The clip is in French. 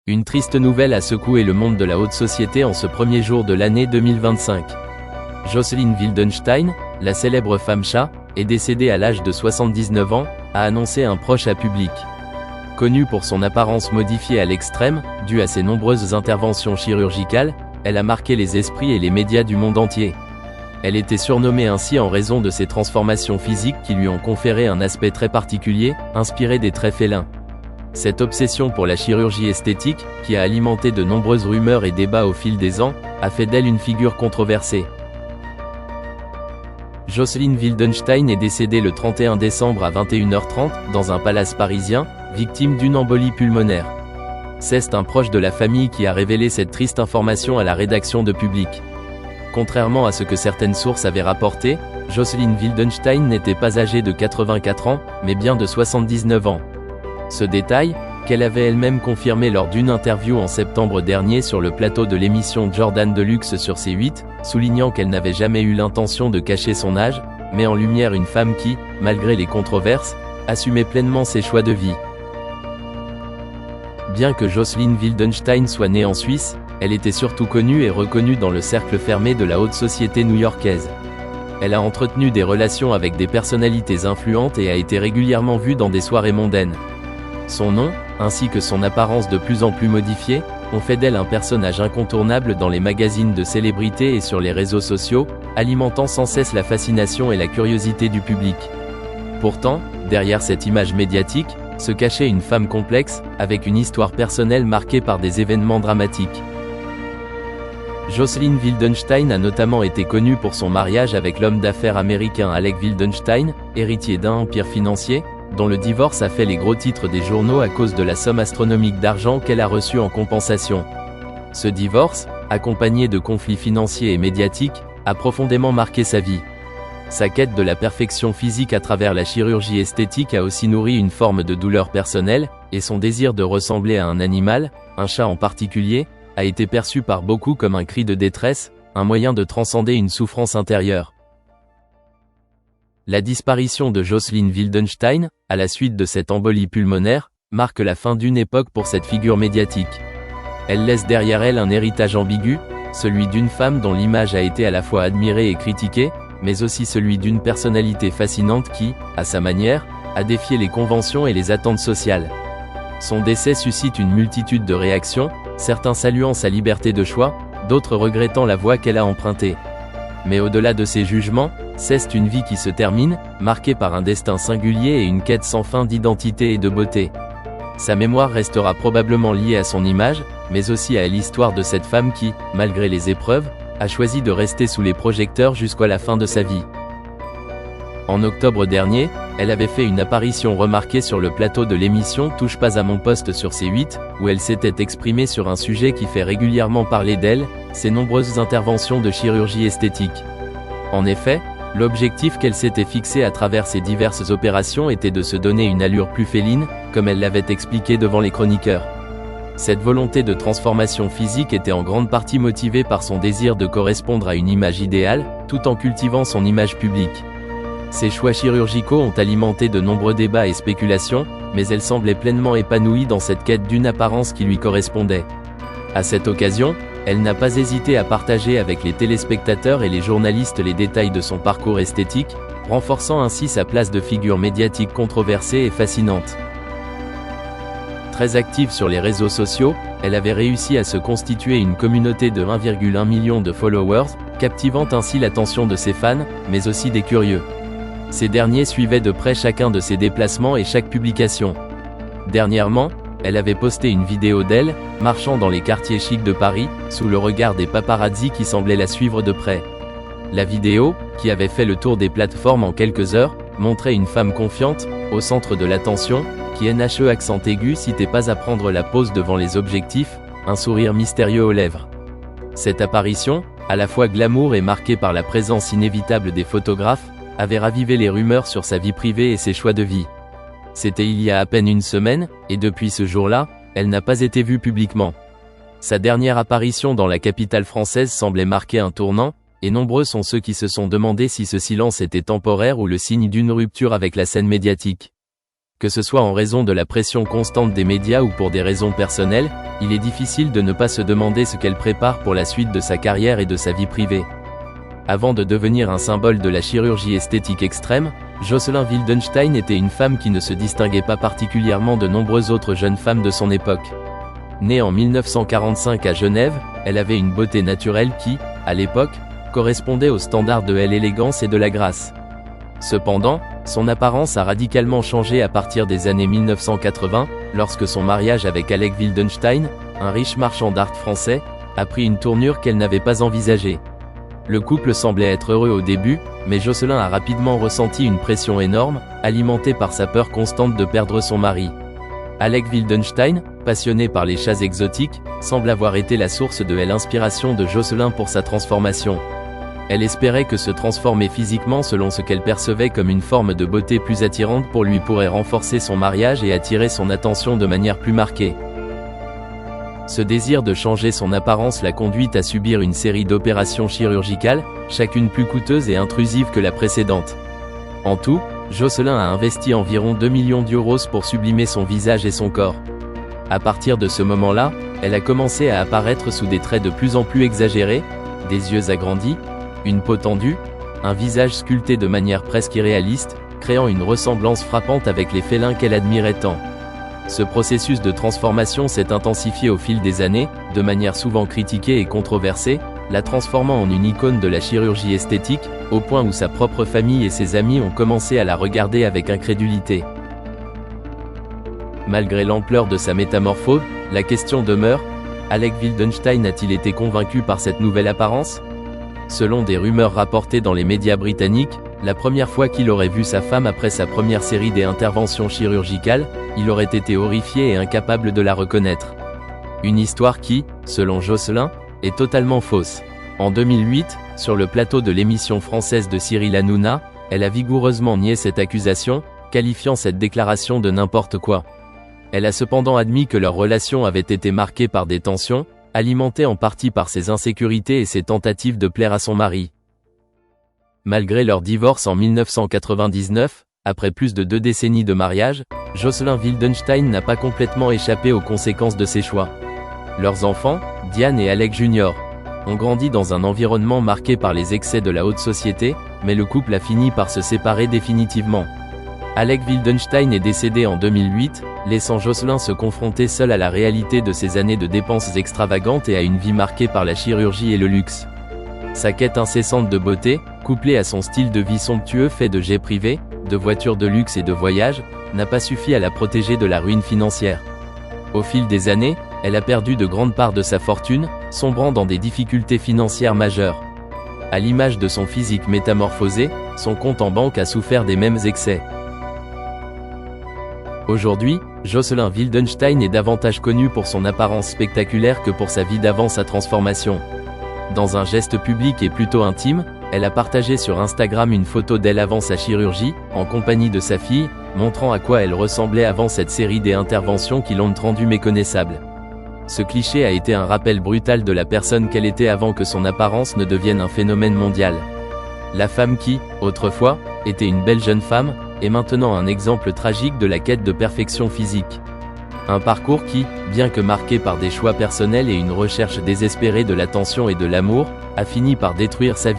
Une triste nouvelle a secoué le monde de la haute société en ce premier jour de l'année 2025. Jocelyn Wildenstein, la célèbre femme chat, est décédée à l'âge de 79 ans, a annoncé un proche à public. Connue pour son apparence modifiée à l'extrême, due à ses nombreuses interventions chirurgicales, elle a marqué les esprits et les médias du monde entier. Elle était surnommée ainsi en raison de ses transformations physiques qui lui ont conféré un aspect très particulier, inspiré des traits félins. Cette obsession pour la chirurgie esthétique, qui a alimenté de nombreuses rumeurs et débats au fil des ans, a fait d'elle une figure controversée. Jocelyn Wildenstein est décédée le 31 décembre à 21h30 dans un palace parisien, victime d'une embolie pulmonaire. C'est un proche de la famille qui a révélé cette triste information à la rédaction de Public. Contrairement à ce que certaines sources avaient rapporté, Jocelyn Wildenstein n'était pas âgée de 84 ans, mais bien de 79 ans. Ce détail, qu'elle avait elle-même confirmé lors d'une interview en septembre dernier sur le plateau de l'émission Jordan Deluxe sur C8, soulignant qu'elle n'avait jamais eu l'intention de cacher son âge, met en lumière une femme qui, malgré les controverses, assumait pleinement ses choix de vie. Bien que Jocelyn Wildenstein soit née en Suisse, elle était surtout connue et reconnue dans le cercle fermé de la haute société new-yorkaise. Elle a entretenu des relations avec des personnalités influentes et a été régulièrement vue dans des soirées mondaines. Son nom, ainsi que son apparence de plus en plus modifiée, ont fait d'elle un personnage incontournable dans les magazines de célébrités et sur les réseaux sociaux, alimentant sans cesse la fascination et la curiosité du public. Pourtant, derrière cette image médiatique, se cachait une femme complexe, avec une histoire personnelle marquée par des événements dramatiques. Jocelyn Wildenstein a notamment été connue pour son mariage avec l'homme d'affaires américain Alec Wildenstein, héritier d'un empire financier, dont le divorce a fait les gros titres des journaux à cause de la somme astronomique d'argent qu'elle a reçue en compensation. Ce divorce, accompagné de conflits financiers et médiatiques, a profondément marqué sa vie. Sa quête de la perfection physique à travers la chirurgie esthétique a aussi nourri une forme de douleur personnelle, et son désir de ressembler à un animal, un chat en particulier, a été perçu par beaucoup comme un cri de détresse, un moyen de transcender une souffrance intérieure. La disparition de Jocelyn Wildenstein, à la suite de cette embolie pulmonaire, marque la fin d'une époque pour cette figure médiatique. Elle laisse derrière elle un héritage ambigu, celui d'une femme dont l'image a été à la fois admirée et critiquée, mais aussi celui d'une personnalité fascinante qui, à sa manière, a défié les conventions et les attentes sociales. Son décès suscite une multitude de réactions, certains saluant sa liberté de choix, d'autres regrettant la voie qu'elle a empruntée. Mais au-delà de ces jugements, c'est une vie qui se termine, marquée par un destin singulier et une quête sans fin d'identité et de beauté. Sa mémoire restera probablement liée à son image, mais aussi à l'histoire de cette femme qui, malgré les épreuves, a choisi de rester sous les projecteurs jusqu'à la fin de sa vie. En octobre dernier, elle avait fait une apparition remarquée sur le plateau de l'émission Touche pas à mon poste sur C8, où elle s'était exprimée sur un sujet qui fait régulièrement parler d'elle, ses nombreuses interventions de chirurgie esthétique. En effet, l'objectif qu'elle s'était fixé à travers ces diverses opérations était de se donner une allure plus féline, comme elle l'avait expliqué devant les chroniqueurs. Cette volonté de transformation physique était en grande partie motivée par son désir de correspondre à une image idéale, tout en cultivant son image publique. Ses choix chirurgicaux ont alimenté de nombreux débats et spéculations, mais elle semblait pleinement épanouie dans cette quête d'une apparence qui lui correspondait. À cette occasion, elle n'a pas hésité à partager avec les téléspectateurs et les journalistes les détails de son parcours esthétique, renforçant ainsi sa place de figure médiatique controversée et fascinante. Très active sur les réseaux sociaux, elle avait réussi à se constituer une communauté de 1,1 million de followers, captivant ainsi l'attention de ses fans, mais aussi des curieux. Ces derniers suivaient de près chacun de ses déplacements et chaque publication. Dernièrement, elle avait posté une vidéo d'elle, marchant dans les quartiers chics de Paris, sous le regard des paparazzi qui semblaient la suivre de près. La vidéo, qui avait fait le tour des plateformes en quelques heures, montrait une femme confiante, au centre de l'attention, qui NHE accent aigu citait pas à prendre la pose devant les objectifs, un sourire mystérieux aux lèvres. Cette apparition, à la fois glamour et marquée par la présence inévitable des photographes, avait ravivé les rumeurs sur sa vie privée et ses choix de vie. C'était il y a à peine une semaine, et depuis ce jour-là, elle n'a pas été vue publiquement. Sa dernière apparition dans la capitale française semblait marquer un tournant, et nombreux sont ceux qui se sont demandé si ce silence était temporaire ou le signe d'une rupture avec la scène médiatique. Que ce soit en raison de la pression constante des médias ou pour des raisons personnelles, il est difficile de ne pas se demander ce qu'elle prépare pour la suite de sa carrière et de sa vie privée. Avant de devenir un symbole de la chirurgie esthétique extrême, Jocelyn Wildenstein était une femme qui ne se distinguait pas particulièrement de nombreuses autres jeunes femmes de son époque. Née en 1945 à Genève, elle avait une beauté naturelle qui, à l'époque, correspondait aux standards de l'élégance et de la grâce. Cependant, son apparence a radicalement changé à partir des années 1980, lorsque son mariage avec Alec Wildenstein, un riche marchand d'art français, a pris une tournure qu'elle n'avait pas envisagée. Le couple semblait être heureux au début, mais Jocelyn a rapidement ressenti une pression énorme, alimentée par sa peur constante de perdre son mari. Alec Wildenstein, passionné par les chats exotiques, semble avoir été la source de l'inspiration de Jocelyn pour sa transformation. Elle espérait que se transformer physiquement selon ce qu'elle percevait comme une forme de beauté plus attirante pour lui pourrait renforcer son mariage et attirer son attention de manière plus marquée. Ce désir de changer son apparence l'a conduite à subir une série d'opérations chirurgicales, chacune plus coûteuse et intrusive que la précédente. En tout, Jocelyn a investi environ 2 millions d'euros pour sublimer son visage et son corps. À partir de ce moment-là, elle a commencé à apparaître sous des traits de plus en plus exagérés, des yeux agrandis, une peau tendue, un visage sculpté de manière presque irréaliste, créant une ressemblance frappante avec les félins qu'elle admirait tant. Ce processus de transformation s'est intensifié au fil des années, de manière souvent critiquée et controversée, la transformant en une icône de la chirurgie esthétique, au point où sa propre famille et ses amis ont commencé à la regarder avec incrédulité. Malgré l'ampleur de sa métamorphose, la question demeure, Alec Wildenstein a-t-il été convaincu par cette nouvelle apparence ? Selon des rumeurs rapportées dans les médias britanniques, la première fois qu'il aurait vu sa femme après sa première série d'interventions chirurgicales, il aurait été horrifié et incapable de la reconnaître. Une histoire qui, selon Jocelyn, est totalement fausse. En 2008, sur le plateau de l'émission française de Cyril Hanouna, elle a vigoureusement nié cette accusation, qualifiant cette déclaration de n'importe quoi. Elle a cependant admis que leur relation avait été marquée par des tensions, alimentées en partie par ses insécurités et ses tentatives de plaire à son mari. Malgré leur divorce en 1999, après plus de 2 décennies de mariage, Jocelyn Wildenstein n'a pas complètement échappé aux conséquences de ses choix. Leurs enfants, Diane et Alec Jr., ont grandi dans un environnement marqué par les excès de la haute société, mais le couple a fini par se séparer définitivement. Alec Wildenstein est décédé en 2008, laissant Jocelyn se confronter seul à la réalité de ses années de dépenses extravagantes et à une vie marquée par la chirurgie et le luxe. Sa quête incessante de beauté, couplée à son style de vie somptueux fait de jets privés, de voitures de luxe et de voyages, n'a pas suffi à la protéger de la ruine financière. Au fil des années, elle a perdu de grandes parts de sa fortune, sombrant dans des difficultés financières majeures. À l'image de son physique métamorphosé, son compte en banque a souffert des mêmes excès. Aujourd'hui, Jocelyn Wildenstein est davantage connue pour son apparence spectaculaire que pour sa vie d'avant sa transformation. Dans un geste public et plutôt intime, elle a partagé sur Instagram une photo d'elle avant sa chirurgie, en compagnie de sa fille, montrant à quoi elle ressemblait avant cette série d'interventions qui l'ont rendue méconnaissable. Ce cliché a été un rappel brutal de la personne qu'elle était avant que son apparence ne devienne un phénomène mondial. La femme qui, autrefois, était une belle jeune femme, est maintenant un exemple tragique de la quête de perfection physique. Un parcours qui, bien que marqué par des choix personnels et une recherche désespérée de l'attention et de l'amour, a fini par détruire sa vie.